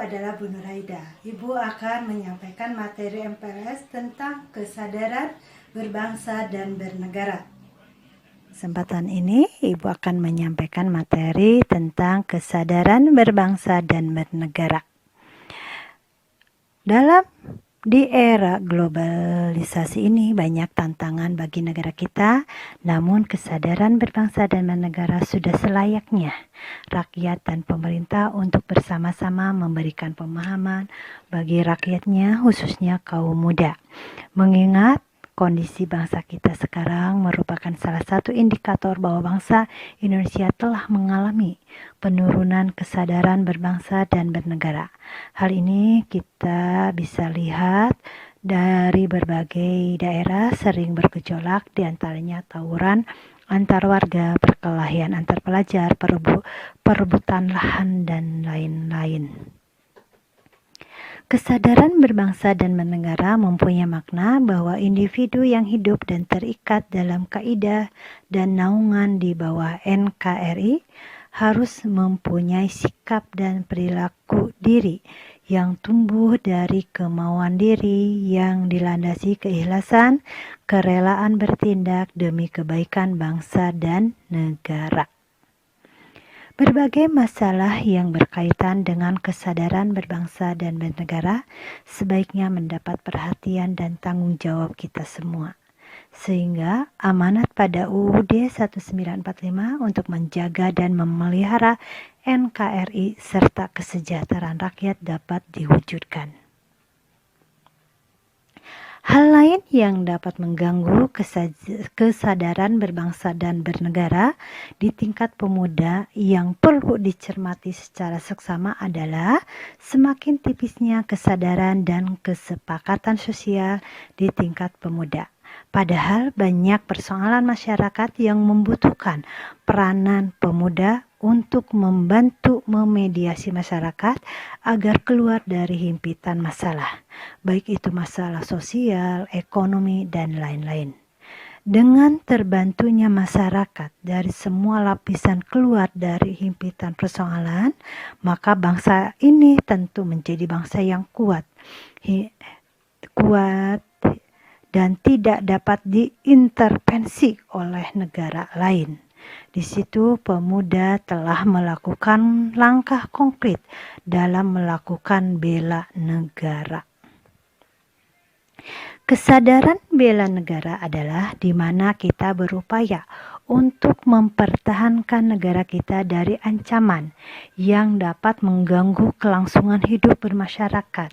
adalah Bu Nuraida. Ibu akan menyampaikan materi MPLS tentang kesadaran berbangsa dan bernegara. Kesempatan ini Ibu akan menyampaikan materi tentang kesadaran berbangsa dan bernegara. Di era globalisasi ini banyak tantangan bagi negara kita, namun kesadaran berbangsa dan bernegara sudah selayaknya rakyat dan pemerintah untuk bersama-sama memberikan pemahaman bagi rakyatnya, khususnya kaum muda. Mengingat kondisi bangsa kita sekarang merupakan salah satu indikator bahwa bangsa Indonesia telah mengalami penurunan kesadaran berbangsa dan bernegara. Hal ini kita bisa lihat dari berbagai daerah sering bergejolak, diantaranya tawuran antar warga, perkelahian antar pelajar, perebutan lahan, dan lain-lain. Kesadaran berbangsa dan bernegara mempunyai makna bahwa individu yang hidup dan terikat dalam kaidah dan naungan di bawah NKRI harus mempunyai sikap dan perilaku diri yang tumbuh dari kemauan diri yang dilandasi keikhlasan, kerelaan bertindak demi kebaikan bangsa dan negara. Berbagai masalah yang berkaitan dengan kesadaran berbangsa dan bernegara sebaiknya mendapat perhatian dan tanggung jawab kita semua. Sehingga amanat pada UUD 1945 untuk menjaga dan memelihara NKRI serta kesejahteraan rakyat dapat diwujudkan. Hal lain yang dapat mengganggu kesadaran berbangsa dan bernegara di tingkat pemuda yang perlu dicermati secara seksama adalah semakin tipisnya kesadaran dan kesepakatan sosial di tingkat pemuda. Padahal banyak persoalan masyarakat yang membutuhkan peranan pemuda untuk membantu memediasi masyarakat agar keluar dari himpitan masalah, baik itu masalah sosial, ekonomi, dan lain-lain. Dengan terbantunya masyarakat dari semua lapisan keluar dari himpitan persoalan, maka bangsa ini tentu menjadi bangsa yang kuat dan tidak dapat diintervensi oleh negara lain. Di situ pemuda telah melakukan langkah konkret dalam melakukan bela negara. Kesadaran bela negara adalah di mana kita berupaya untuk mempertahankan negara kita dari ancaman yang dapat mengganggu kelangsungan hidup bermasyarakat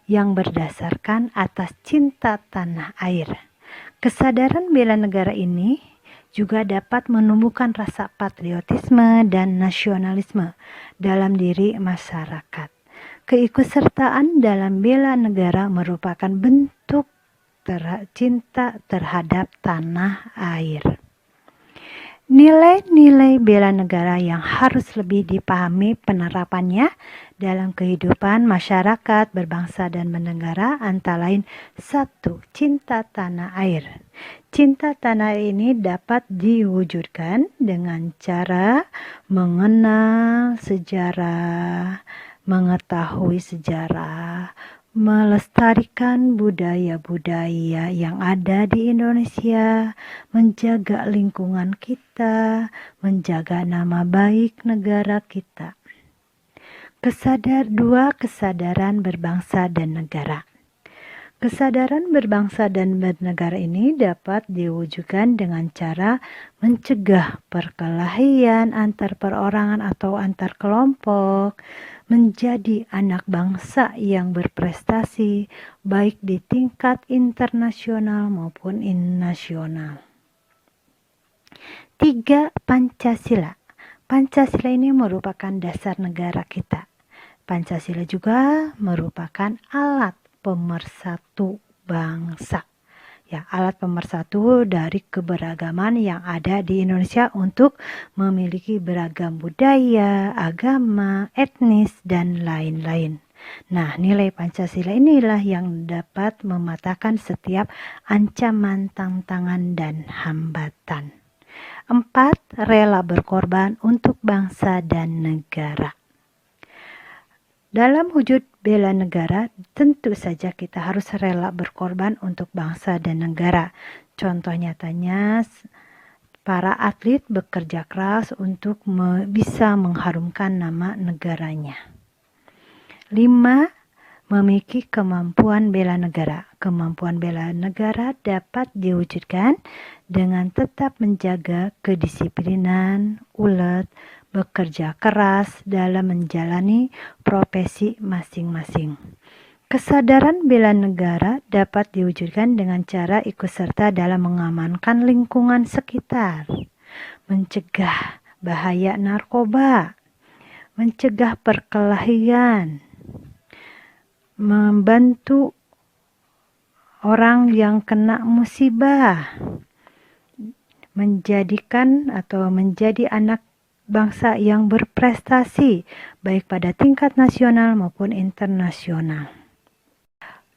yang berdasarkan atas cinta tanah air. Kesadaran bela negara ini juga dapat menumbuhkan rasa patriotisme dan nasionalisme dalam diri masyarakat. Keikutsertaan dalam bela negara merupakan bentuk cinta terhadap tanah air. Nilai-nilai bela negara yang harus lebih dipahami penerapannya dalam kehidupan masyarakat berbangsa dan bernegara antara lain 1. Cinta tanah air. Cinta tanah air ini dapat diwujudkan dengan cara mengenal sejarah, mengetahui sejarah, melestarikan budaya-budaya yang ada di Indonesia, menjaga lingkungan kita, menjaga nama baik negara kita. Kesadaran berbangsa dan negara. Kesadaran berbangsa dan bernegara ini dapat diwujudkan dengan cara mencegah perkelahian antar perorangan atau antar kelompok, menjadi anak bangsa yang berprestasi baik di tingkat internasional maupun nasional. 3. Pancasila. Pancasila ini merupakan dasar negara kita. Pancasila juga merupakan alat pemersatu bangsa. Ya, alat pemersatu dari keberagaman yang ada di Indonesia untuk memiliki beragam budaya, agama, etnis, dan lain-lain. Nah, nilai Pancasila inilah yang dapat mematahkan setiap ancaman, tantangan, dan hambatan. 4. Rela berkorban untuk bangsa dan negara. Dalam wujud bela negara, tentu saja kita harus rela berkorban untuk bangsa dan negara. Contoh nyatanya, para atlet bekerja keras untuk bisa mengharumkan nama negaranya. 5. Memiliki kemampuan bela negara. Kemampuan bela negara dapat diwujudkan dengan tetap menjaga kedisiplinan, ulet, bekerja keras dalam menjalani profesi masing-masing. Kesadaran bela negara dapat diwujudkan dengan cara ikut serta dalam mengamankan lingkungan sekitar, mencegah bahaya narkoba, mencegah perkelahian, membantu orang yang kena musibah, menjadi anak bangsa yang berprestasi baik pada tingkat nasional maupun internasional.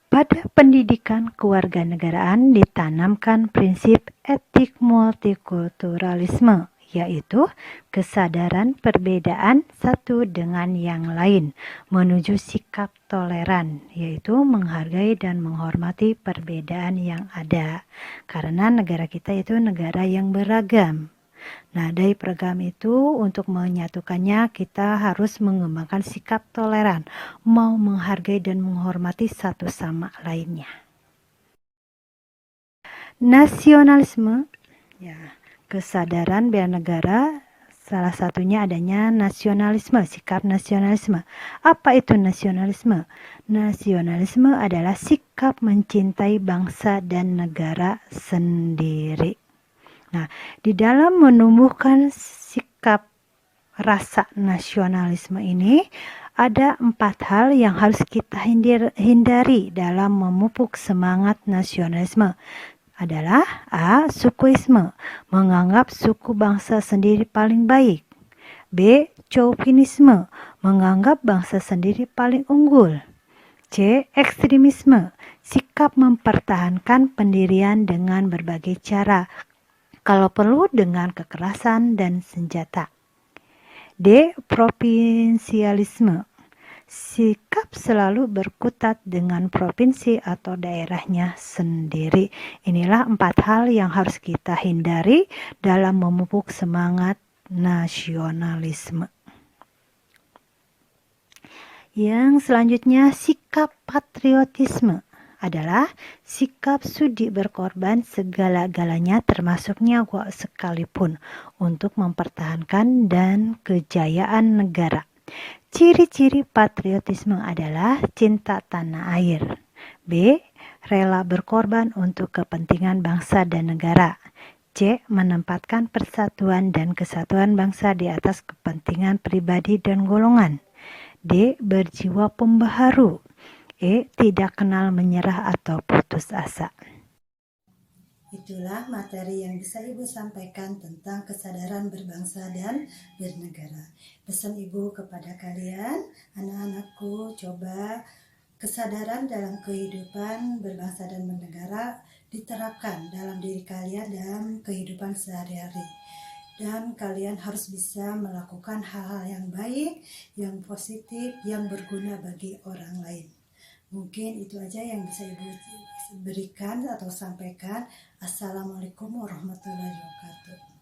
Pada pendidikan kewarganegaraan ditanamkan prinsip etik multikulturalisme, yaitu kesadaran perbedaan satu dengan yang lain, menuju sikap toleran, yaitu menghargai dan menghormati perbedaan yang ada. Karena negara kita itu negara yang beragam. Nah, dari program itu untuk menyatukannya kita harus mengembangkan sikap toleran, mau menghargai dan menghormati satu sama lainnya. Nasionalisme, ya, kesadaran bela negara salah satunya adanya nasionalisme, sikap nasionalisme. Apa itu nasionalisme? Nasionalisme adalah sikap mencintai bangsa dan negara sendiri. Nah, di dalam menumbuhkan sikap rasa nasionalisme ini, ada 4 hal yang harus kita hindari dalam memupuk semangat nasionalisme. Adalah A. Sukuisme, menganggap suku bangsa sendiri paling baik. B. Chauvinisme, menganggap bangsa sendiri paling unggul. C. Ekstremisme, sikap mempertahankan pendirian dengan berbagai cara, kalau perlu dengan kekerasan dan senjata. D. Provinsialisme, sikap selalu berkutat dengan provinsi atau daerahnya sendiri. Inilah 4 hal yang harus kita hindari dalam memupuk semangat nasionalisme. Yang selanjutnya, sikap patriotisme adalah sikap sudi berkorban segala-galanya termasuk nyawa sekalipun untuk mempertahankan dan kejayaan negara. Ciri-ciri patriotisme adalah cinta tanah air. B. Rela berkorban untuk kepentingan bangsa dan negara. C. Menempatkan persatuan dan kesatuan bangsa di atas kepentingan pribadi dan golongan. D. Berjiwa pembaharu. E. Tidak kenal menyerah atau putus asa. Itulah materi yang bisa Ibu sampaikan tentang kesadaran berbangsa dan bernegara. Pesan Ibu kepada kalian, anak-anakku, coba kesadaran dalam kehidupan berbangsa dan bernegara diterapkan dalam diri kalian dalam kehidupan sehari-hari. Dan kalian harus bisa melakukan hal-hal yang baik, yang positif, yang berguna bagi orang lain. Mungkin itu aja yang bisa Ibu berikan atau sampaikan. Assalamualaikum warahmatullahi wabarakatuh.